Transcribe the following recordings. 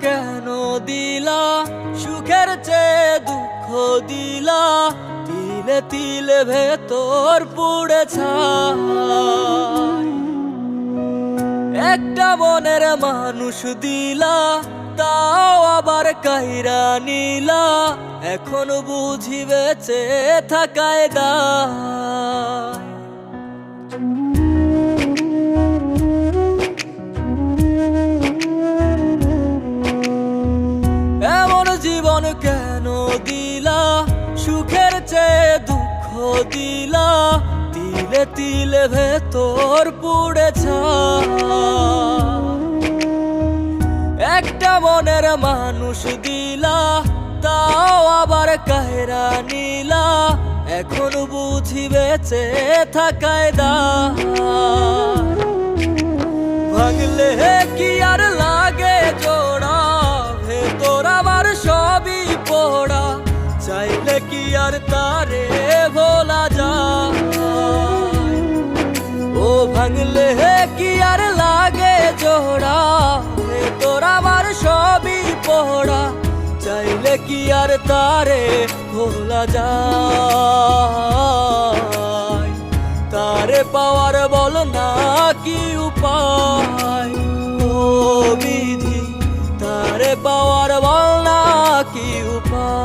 কেন দিলা সুখের চেয়ে দুঃখ দিলা, তিলে তিলে ভেতর পুড়ে ছাই। একটা মনের মানুষ দিলা, তাও আবার কাইরা নিলা, এখন বুঝি বেঁচে থাকায় দায়। জীবন কেন দিলা সুখের চেয়ে দুঃখ দিলা, তিলে তিলে ভেতর পুড়ে ছাই। একটা মনের মানুষ দিলা, তাও আবার কাহেরা নিলা, এখন বুঝি বেঁচে থাকায় দায়। ভাঙলে কি আর লাগে জোড়া, ভেতর আমার সবই পোড়া, চাইলে কি আর তারে ভোলা যায়। ও ভাঙলে কি আর লাগে জোড়া, ভেতর আমার সবই পোড়া, চাইলে কি আর তারে ভোলা যায়। তারে পাওয়ার বল না কি উপায়, ও বিধি তারে পাওয়ার বল না কি উপায়।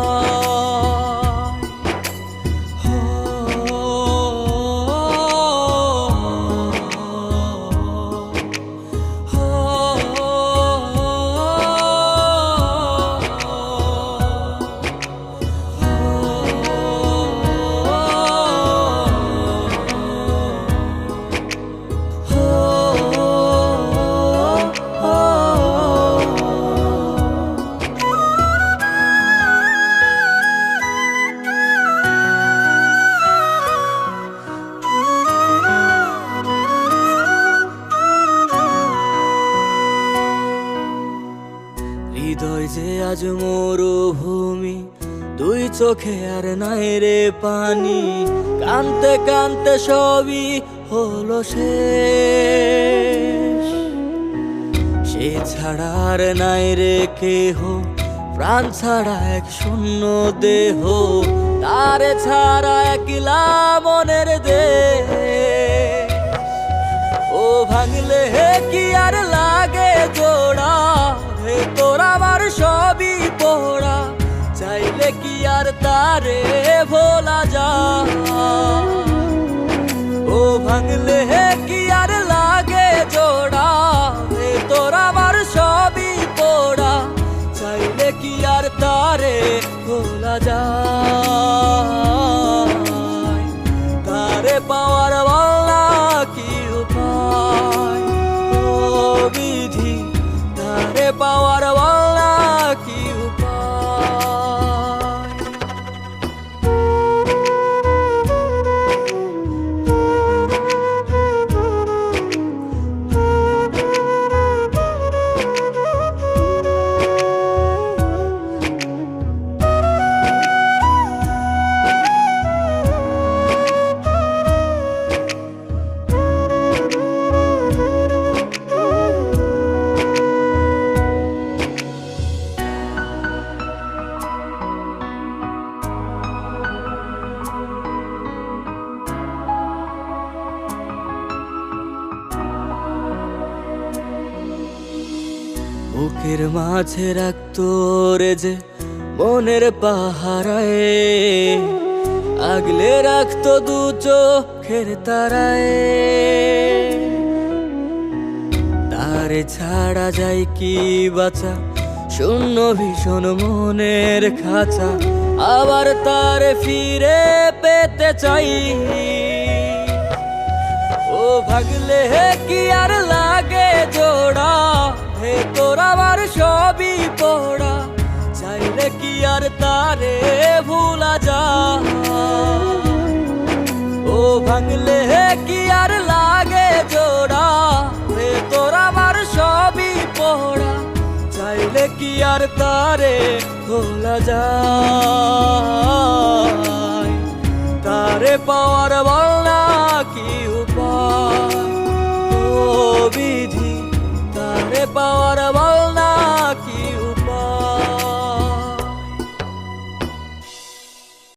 হৃদয় যে আজ মরুভূমি, দুই চোখে আর নাই রে পানি, কানতে কানতে সবই হলো শেষ। সে ছাড়া আর নাই রে কেহ, প্রাণ ছাড়া এক শূন্য দেহ, তারে ছাড়া একলা মনের দেহ। ও ভাঙলে কি আর লাগে জোড়া, ভেতর আমার সবই পোড়া, চাইলে কি আর তারে ভোলা যায়। ও ভাঙলে কি আর লাগে জোড়া, ভেতর আমার সবই পোড়া, চাইলে কি আর তারে ভোলা যায়। তারে পাওয়ার বলা কি উপায়, ও বিধি তারে পাওয়ার বলা কি উপায়। বুকের মাঝে রাখতো রে যে মনের পাহারায়, আগলে রাখতো দু চোখের তারায়। তারে ছাড়া যায় কি বাঁচা, শূন্য ভীষণ মনের খাঁচা, আবার তারে ফিরে পেতে চাই। ও ভাগলে কি আর লাগে জোড়া, ভেতর আমার সবই পোড়া, চাই চাইলে কি আর তারে ভুলা যায়? ও ভাঙলে কি আর লাগে জোড়া, তোর আমার সবই পোড়া, চাইলে কি আর তারে ভোলা যায়?